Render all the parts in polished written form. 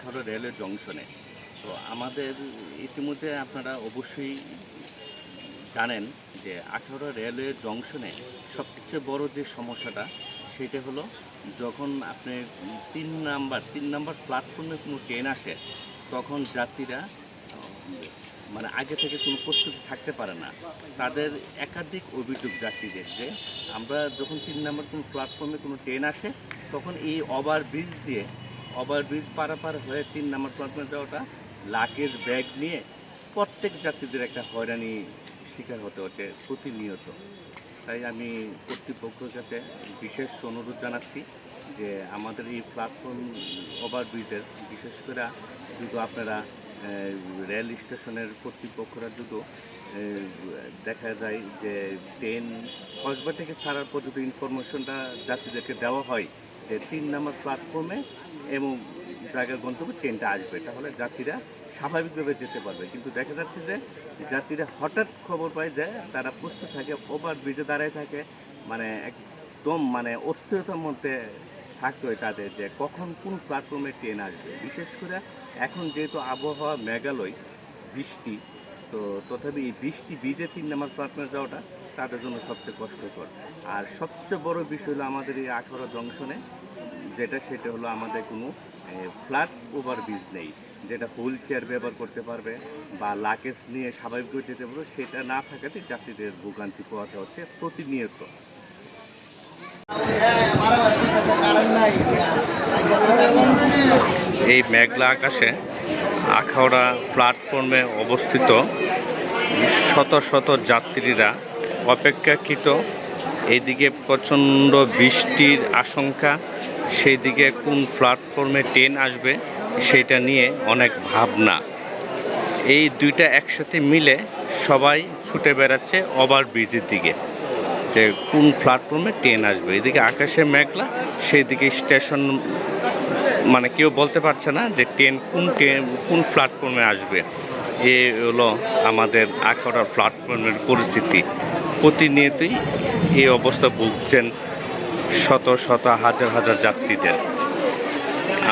18 railway জংশনে। তো আমাদের ইতিমধ্যে আপনারা অবশ্যই জানেন যে 18 রেলওয়ে জংশনে সবচেয়ে বড় যে সমস্যাটা সেটা হলো যখন আপনি 3 নাম্বার প্ল্যাটফর্মে কোনো ট্রেন আসে তখন যাত্রীরা মানে আগে থেকে কোনো প্রস্তুতি থাকতে পারে না। তাদের একাধিক অভিযোগ যাত্রীদের যে আমরা যখন 3 নাম্বার কোনো প্ল্যাটফর্মে কোনো ট্রেন আসে তখন এই ওভারব্রিজ পারাপার হয়ে 3 নাম্বার প্ল্যাটফর্মে যাওয়াটা লাগেজ ব্যাগ নিয়ে প্রত্যেক যাত্রীদের একটা হয়রানি শিকার হতে হচ্ছে প্রতিনিয়ত। তাই আমি কর্তৃপক্ষের কাছে বিশেষ অনুরোধ জানাচ্ছি যে আমাদের এই প্ল্যাটফর্ম ওভারব্রিজের বিশেষ করে যদি আপনারা রেল স্টেশনের কর্তৃপক্ষরা যদি দেখা যায় যে ট্রেন কসবা থেকে ছাড়ার পর যদি ইনফরমেশনটা যাত্রীদেরকে দেওয়া হয় যে 3 নাম্বার প্ল্যাটফর্মে এবং জায়গার গন্তব্যে ট্রেনটা আসবে, তাহলে যাত্রীরা স্বাভাবিকভাবে যেতে পারবে। কিন্তু দেখা যাচ্ছে যে যাত্রীরা হঠাৎ খবর পায় যে তারা প্রস্তুত থাকে, ওভারব্রিজে দাঁড়ায় থাকে, মানে একদম মানে অস্থিরতার মধ্যে থাকতে হয় তাদের যে কখন কোন প্ল্যাটফর্মে ট্রেন আসবে। বিশেষ করে এখন যেহেতু আবহাওয়া মেঘালয় বৃষ্টি, তো তথাপি এই বৃষ্টি ভিজে 3 নাম্বার প্ল্যাটফর্মে যাওয়াটা তাদের জন্য সবচেয়ে কষ্টকর। আর সবচেয়ে বড় বিষয় হলো আমাদের এই 18 জংশনে সেটা হলো আমাদের কোনো ফ্ল্যাট ওভারব্রিজ নেই, যেটা হুইল চেয়ার ব্যবহার করতে পারবে বা লাগেজ নিয়ে স্বাভাবিকভাবে যেতে পারবে, সেটা না থাকাতে যাত্রীদের ভোগান্তি পোহাতে হচ্ছে প্রতিনিয়ত। এই মেঘলা আকাশে আখাউড়া প্ল্যাটফর্মে অবস্থিত শত শত যাত্রীরা অপেক্ষাকৃত। এইদিকে প্রচণ্ড বৃষ্টির আশঙ্কা, সেই দিকে কোন প্ল্যাটফর্মে ট্রেন আসবে সেটা নিয়ে অনেক ভাবনা। এই দুইটা একসাথে মিলে সবাই ছুটে বেড়াচ্ছে ওভারব্রিজের দিকে যে কোন প্ল্যাটফর্মে ট্রেন আসবে। এদিকে আকাশে মেঘলা, সেই দিকে স্টেশন, মানে কেউ বলতে পারছে না যে ট্রেন কোন প্ল্যাটফর্মে আসবে। এ হলো আমাদের আখাউড়ার প্ল্যাটফর্মের পরিস্থিতি। প্রতিনিয়তই এই অবস্থা ভুগছেন শত শত হাজার হাজার যাত্রীদের।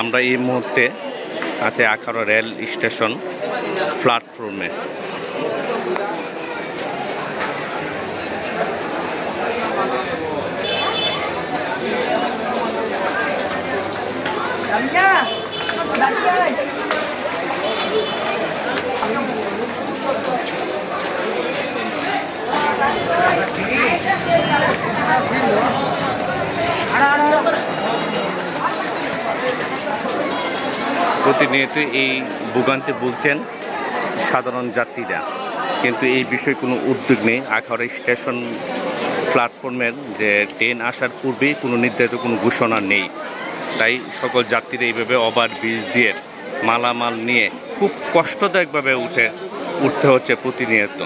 আমরা এই মুহূর্তে আছে আখাউড়া রেল স্টেশন প্ল্যাটফর্মে। প্রতিনিয়ত এই ভোগান্তি ভুগছেন সাধারণ যাত্রীরা, কিন্তু এই বিষয়ে কোনো উদ্যোগ নেই। আখাউড়া স্টেশন প্ল্যাটফর্মের যে ট্রেন আসার পূর্বেই কোনো নির্ধারিত কোনো ঘোষণা নেই, তাই সকল যাত্রীরা এইভাবে ওভারব্রিজ দিয়ে মালামাল নিয়ে খুব কষ্টদায়কভাবে উঠতে হচ্ছে প্রতিনিয়ত।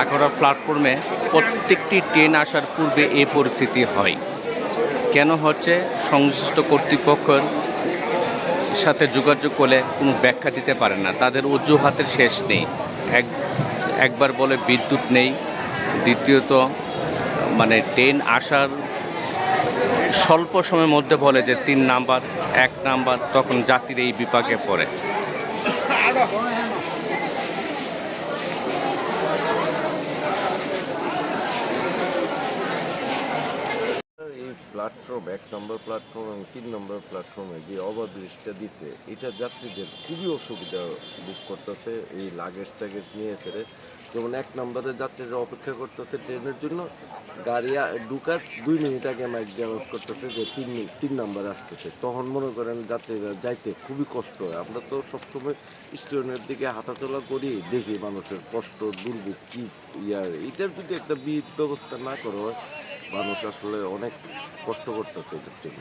আখাউড়া প্ল্যাটফর্মে প্রত্যেকটি ট্রেন আসার পূর্বে এই পরিস্থিতি হয়। কেন হচ্ছে সংশ্লিষ্ট কর্তৃপক্ষের সাথে যোগাযোগ করলে কোনো ব্যাখ্যা দিতে পারে না, তাদের অজুহাতের শেষ নেই। একবার বলে বিদ্যুৎ নেই, দ্বিতীয়ত মানে ট্রেন আসার স্বল্প সময়ের মধ্যে বলে যে 3 নাম্বার 1 নাম্বার, তখন যাত্রীরা এই বিপাকে পড়ে। এই প্ল্যাটফর্ম 1 নম্বর প্ল্যাটফর্ম এবং 3 নম্বর প্ল্যাটফর্মে যে ওভারব্রিজটা দিচ্ছে, এটা যাত্রীদের খুবই অসুবিধা ভোগ করতেছে। এই লাগেজ টাগেজ নিয়ে ছেড়ে যেমন 1 নম্বরের যাত্রীরা অপেক্ষা করতেছে ট্রেনের জন্য, গাড়ি ঢুকার 2 মিনিট আগে মাইক অ্যানাউন্স করতেছে যে 3 নাম্বার আসতেছে। তখন মনে করেন যাত্রীরা যাইতে খুবই কষ্ট হয়। আমরা তো সবসময় স্টেশনের দিকে হাঁটাচলা করি, দেখি মানুষের কষ্ট দুর্ভোগ কী এটার যদি একটা বিহিত ব্যবস্থা না করা হয়, মানুষ আসলে অনেক কষ্ট করতেছে এটার জন্য।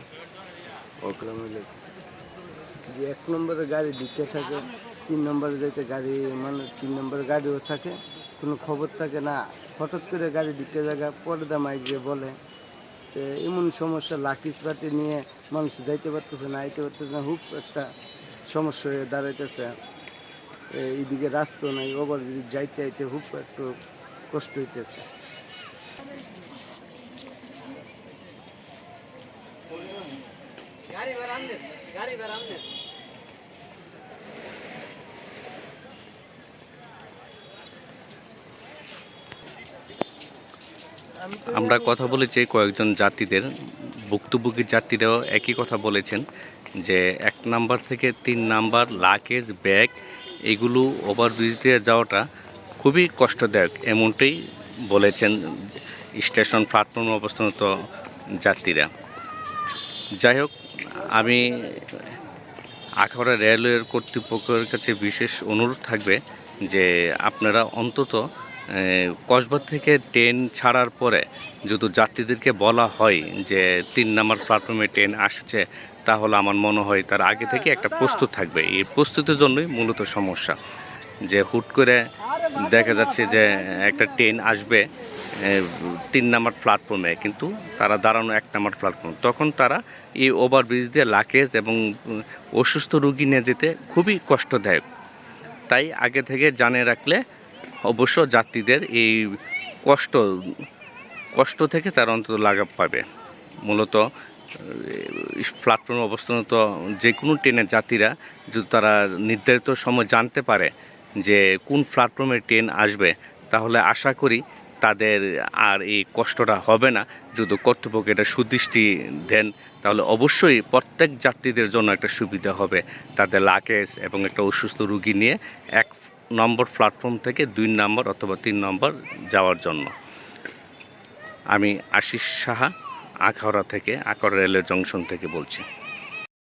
যে 1 নম্বরে গাড়ি ঢুকে থাকে, 3 নম্বরে যাইতে গাড়ি মানে 3 নম্বরে গাড়িও থাকে, কোনো খবর থাকে না। হঠাৎ করে গাড়ি ঢুকে জায়গা পর্দা মাইক দিয়ে বলে, তো এমন সমস্যা লাকিজ পাতি নিয়ে মানুষ যাইতে পারতেছে না, আইতে পারতেছে না, খুব একটা সমস্যা হয়ে দাঁড়াইতেছে। এইদিকে রাস্তা নাই, ওভারব্রিজ যাইতে আইতে খুব একটু কষ্ট হইতেছে। আমরা কথা বলেছি কয়েকজন যাত্রীদের, ভুক্তভোগী যাত্রীরাও একই কথা বলেছেন যে 1 নাম্বার থেকে 3 নাম্বার লাগেজ ব্যাগ এগুলো ওভারব্রিজ দিয়ে যাওয়াটা খুবই কষ্টদায়ক, এমনটাই বলেছেন স্টেশন প্ল্যাটফর্মে অবস্থানত যাত্রীরা। যাই হোক, আমি আখাউড়া রেলওয়ের কর্তৃপক্ষের কাছে বিশেষ অনুরোধ থাকবে যে আপনারা অন্তত কসবা থেকে ট্রেন ছাড়ার পরে যদি যাত্রীদেরকে বলা হয় যে 3 নাম্বার প্ল্যাটফর্মে ট্রেন আসছে, তাহলে আমার মনে হয় তার আগে থেকে একটা প্রস্তুত থাকবে। এই প্রস্তুতির জন্যই মূলত সমস্যা, যে হুট করে দেখা যাচ্ছে যে একটা ট্রেন আসবে 3 নাম্বার প্ল্যাটফর্মে, কিন্তু তারা দাঁড়ানো 1 নাম্বার প্ল্যাটফর্ম, তখন তারা এই ওভারব্রিজ দিয়ে লাগেজ এবং অসুস্থ রুগী নিয়ে যেতে খুবই কষ্টদায়ক। তাই আগে থেকে জানিয়ে রাখলে অবশ্য যাত্রীদের এই কষ্ট থেকে তারা অন্তত লাঘব পাবে। মূলত প্ল্যাটফর্মে অবস্থানত যে কোনো ট্রেনের যাত্রীরা যদি তারা নির্ধারিত সময় জানতে পারে যে কোন প্ল্যাটফর্মে ট্রেন আসবে, তাহলে আশা করি তাদের আর এই কষ্টটা হবে না। যদি কর্তৃপক্ষ এটা সুদৃষ্টি দেন, তাহলে অবশ্যই প্রত্যেক যাত্রীদের জন্য একটা সুবিধা হবে, তাদের লাগেজ এবং একটা অসুস্থ রুগী নিয়ে 1 নম্বর প্ল্যাটফর্ম থেকে 2 নম্বর অথবা 3 নম্বর যাওয়ার জন্য। আমি আশিস সাহা, আখাউড়া রেলওয়ে জংশন থেকে বলছি।